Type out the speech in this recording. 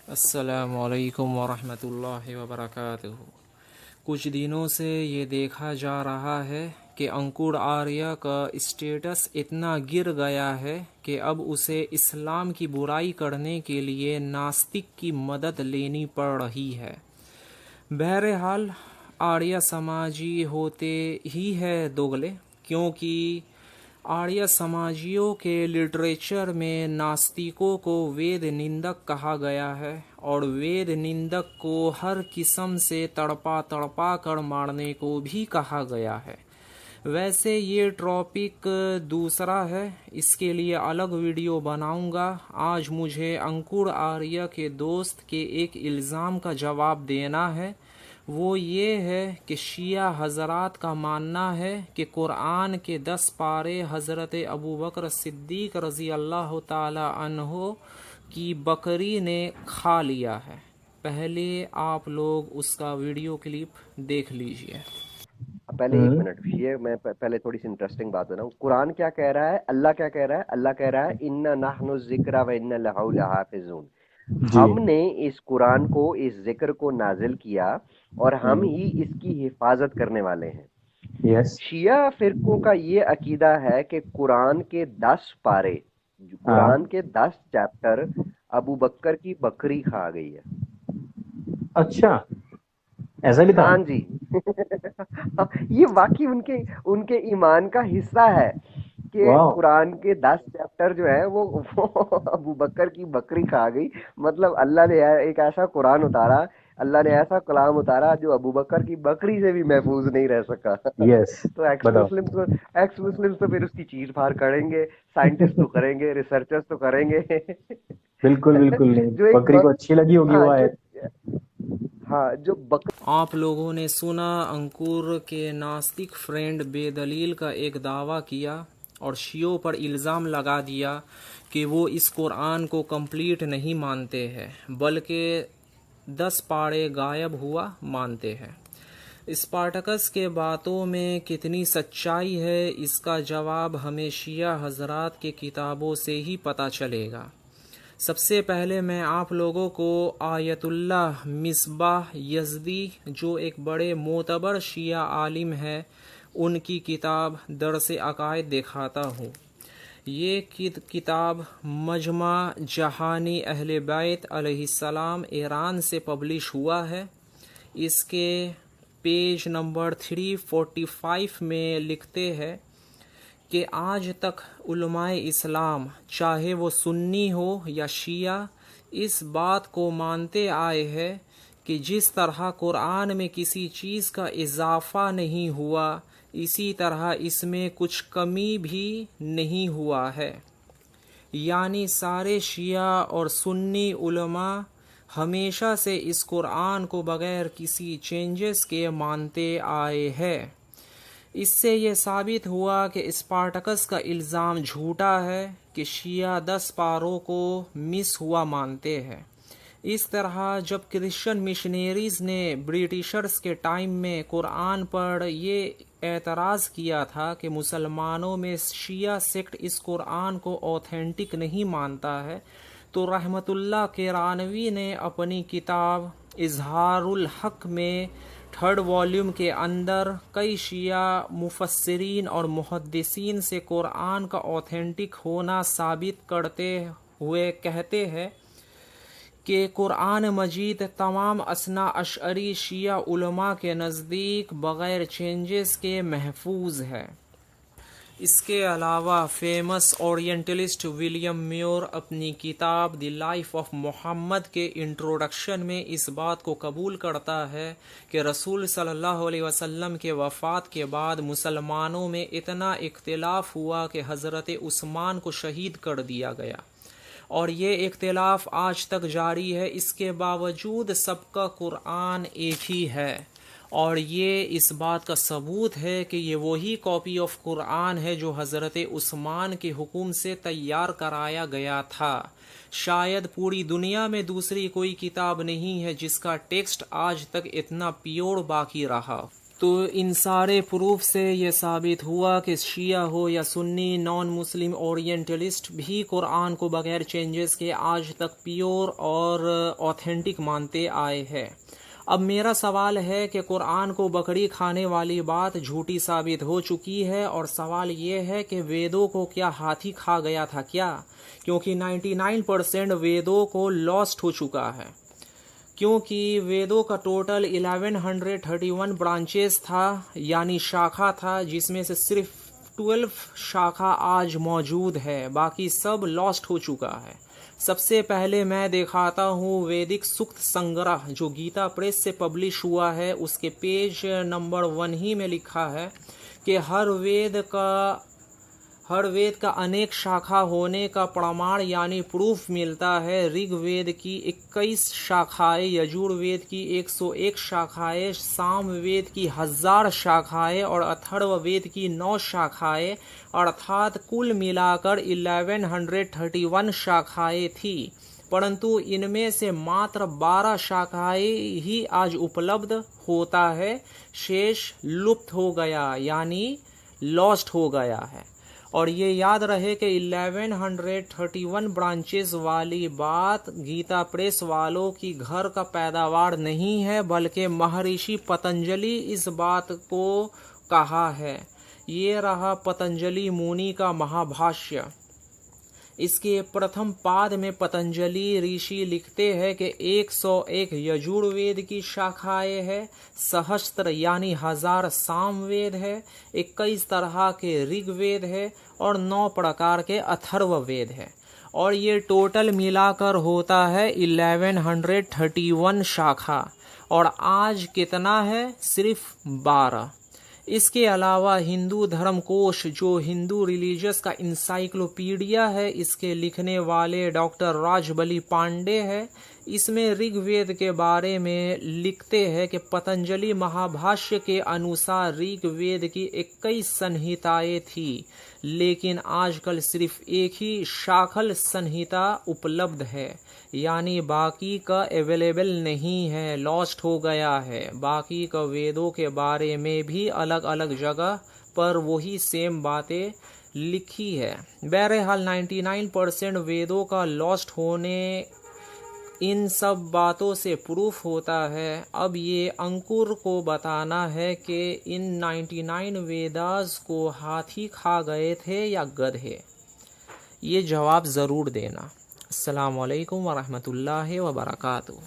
अस्सलामु अलैकुम वरहमतुल्लाहि वबरकातुहू। कुछ दिनों से ये देखा जा रहा है कि अंकुर आर्य का स्टेटस इतना गिर गया है कि अब उसे इस्लाम की बुराई करने के लिए नास्तिक की मदद लेनी पड़ रही है। बहरहाल आर्य समाजी होते ही है दोगले, क्योंकि आर्य समाजियों के लिटरेचर में नास्तिकों को वेद निंदक कहा गया है और वेद निंदक को हर किस्म से तड़पा तड़पा कर मारने को भी कहा गया है। वैसे ये टॉपिक दूसरा है, इसके लिए अलग वीडियो बनाऊंगा। आज मुझे अंकुर आर्य के दोस्त के एक इल्ज़ाम का जवाब देना है। वो ये है कि शिया हज़रात का मानना है कि कुरान के 10 पारे हज़रत अबू बकर सिद्दीक रज़ी अल्लाह ताला अन्हो की बकरी ने खा लिया है। पहले आप लोग उसका वीडियो क्लिप देख लीजिए। पहले एक मिनट, ये मैं पहले थोड़ी सी इंटरेस्टिंग बात बताऊं। कुरान क्या कह रहा है, अल्लाह क्या कह रहा है? अल्लाह कह रहा है इन्ना नहनु जिक्रा व इन्ना लहू लहाफिजून। जी। हमने इस कुरान को, इस जिक्र को नाजिल किया और हम हम्म। ही इसकी हिफाजत करने वाले हैं। यस। शिया फिरकों का ये अकीदा है कि कुरान के 10 पारे, कुरान हाँ। के 10 चैप्टर अबू बकर की बकरी खा गई है। अच्छा, ऐसा भी था? हाँ जी। ये वाकई उनके उनके ईमान का हिस्सा है कि वाह। कुरान के 10 चैप्टर जो है वो अबू बकर की बकरी खा गई। मतलब अल्लाह ने एक ऐसा कुरान उतारा, अल्लाह ने ऐसा कलाम उतारा जो अबू बकर की बकरी से भी महफूज नहीं रह सका। यस। तो बताओ। एक्स मुस्लिम्स तो फिर उसकी चीर फाड़ करेंगे, साइंटिस्ट तो करेंगे, रिसर्चर्स तो करेंगे। बिल्कुल बिल्कुल नहीं, जो एक बकरी को अच्छी लगी होगी हाँ वो जो आयत। हाँ जो बकरी। आप लोगों ने सुना अंकुर के नास्तिक फ्रेंड बेदलील का एक दावा किया और शियों पर इल्ज़ाम लगा दिया कि वो इस कुरान को कंप्लीट नहीं मानते हैं, बल्कि 10 पारे गायब हुआ मानते हैं। स्पार्टकस के बातों में कितनी सच्चाई है, इसका जवाब हमें शिया हज़रात के किताबों से ही पता चलेगा। सबसे पहले मैं आप लोगों को आयतुल्लाह मिसबाह यज़दी, जो एक बड़े मोतबर शिया आलिम है, उनकी किताब दरस अकायद दिखाता हूँ। ये किताब मजमा जहानी अहले बैत अलैहिस्सलाम ईरान से पब्लिश हुआ है। इसके पेज नंबर 345 में लिखते हैं कि आज तक उलमाए इस्लाम, चाहे वो सुन्नी हो या शिया, इस बात को मानते आए हैं कि जिस तरह कुरान में किसी चीज़ का इजाफ़ा नहीं हुआ, इसी तरह इसमें कुछ कमी भी नहीं हुआ है। यानी सारे शिया और सुन्नी उलमा हमेशा से इस कुरान को बग़ैर किसी चेंजेस के मानते आए हैं। इससे ये साबित हुआ कि स्पार्टकस का इल्ज़ाम झूठा है कि शिया 10 पारों को मिस हुआ मानते हैं। इस तरह जब क्रिश्चियन मिशनरीज़ ने ब्रिटिशर्स के टाइम में कुरान पर ये एतराज़ किया था कि मुसलमानों में शिया सेक्ट इस कुरान को ऑथेंटिक नहीं मानता है, तो रहमतुल्लाह किरानवी ने अपनी किताब इजहारुल हक में 3rd वॉल्यूम के अंदर कई शिया मुफस्सिरीन और मुहद्दिसीन से कुरान का ऑथेंटिक होना साबित करते हुए कहते हैं कि कुरान मजीद तमाम असना अशअरी शिया उलमा के नज़दीक बग़ैर चेंजेस के महफूज है। इसके अलावा फेमस ओरिएंटलिस्ट विलियम म्योर अपनी किताब द लाइफ ऑफ मोहम्मद के इंट्रोडक्शन में इस बात को कबूल करता है कि रसूल सल्लल्लाहु अलैहि वसल्लम के वफ़ात के बाद मुसलमानों में इतना इख्तिलाफ हुआ कि हज़रत उस्मान को शहीद कर दिया गया, और ये इख्तिलाफ आज तक जारी है। इसके बावजूद सबका कुरान एक ही है, और ये इस बात का सबूत है कि ये वही कॉपी ऑफ कुरान है जो हज़रत उस्मान के हुक्म से तैयार कराया गया था। शायद पूरी दुनिया में दूसरी कोई किताब नहीं है जिसका टेक्स्ट आज तक इतना प्योर बाकी रहा। तो इन सारे प्रूफ से ये साबित हुआ कि शिया हो या सुन्नी नॉन मुस्लिम ओरिएंटलिस्ट भी कुरान को बगैर चेंजेस के आज तक प्योर और ऑथेंटिक मानते आए हैं। अब मेरा सवाल है कि कुरान को बकरी खाने वाली बात झूठी साबित हो चुकी है, और सवाल ये है कि वेदों को क्या हाथी खा गया था क्या? क्योंकि 99% वेदों को लॉस्ट हो चुका है, क्योंकि वेदों का टोटल 1131 ब्रांचेस था, यानी शाखा था, जिसमें से सिर्फ 12 शाखा आज मौजूद है, बाकी सब लॉस्ट हो चुका है। सबसे पहले मैं दिखाता हूँ वैदिक सूक्त संग्रह जो गीता प्रेस से पब्लिश हुआ है, उसके पेज नंबर 1 ही में लिखा है कि हर वेद का अनेक शाखा होने का प्रमाण यानी प्रूफ मिलता है। ऋग्वेद की 21 शाखाएं, यजुर्वेद की 101 शाखाएं, सामवेद की 1000 शाखाएं और अथर्ववेद की 9 शाखाएं, अर्थात कुल मिलाकर 1131 शाखाएं थी, परंतु इनमें से मात्र 12 शाखाएं ही आज उपलब्ध होता है, शेष लुप्त हो गया यानी लॉस्ट हो गया है। और ये याद रहे कि 1131 ब्रांचेस वाली बात गीता प्रेस वालों की घर का पैदावार नहीं है, बल्कि महर्षि पतंजलि इस बात को कहा है। ये रहा पतंजलि मुनि का महाभाष्य। इसके प्रथम पाद में पतंजलि ऋषि लिखते हैं कि 101 यजुर्वेद की शाखाएं है, सहस्त्र यानी 1000 सामवेद है, 21 तरह के ऋग्वेद है और 9 प्रकार के अथर्ववेद है, और ये टोटल मिलाकर होता है 1131 शाखा। और आज कितना है? सिर्फ 12। इसके अलावा हिंदू धर्म कोश जो हिंदू रिलीजियस का इंसाइक्लोपीडिया है, इसके लिखने वाले डॉक्टर राजबली पांडे है। इसमें ऋग्वेद के बारे में लिखते हैं कि पतंजलि महाभाष्य के अनुसार ऋग्वेद की 21 संहिताएं थी, लेकिन आजकल सिर्फ एक ही शाखल संहिता उपलब्ध है, यानी बाकी का अवेलेबल नहीं है, लॉस्ट हो गया है। बाकी का वेदों के बारे में भी अलग अलग जगह पर वही सेम बातें लिखी है। बहरहाल 99% वेदों का लॉस्ट होने इन सब बातों से प्रूफ होता है। अब ये अंकुर को बताना है कि इन 99 वेदास को हाथी खा गए थे या गधे। ये जवाब ज़रूर देना। अस्सलामु अलैकुम वरहमतुल्लाहि वबरकातुहू।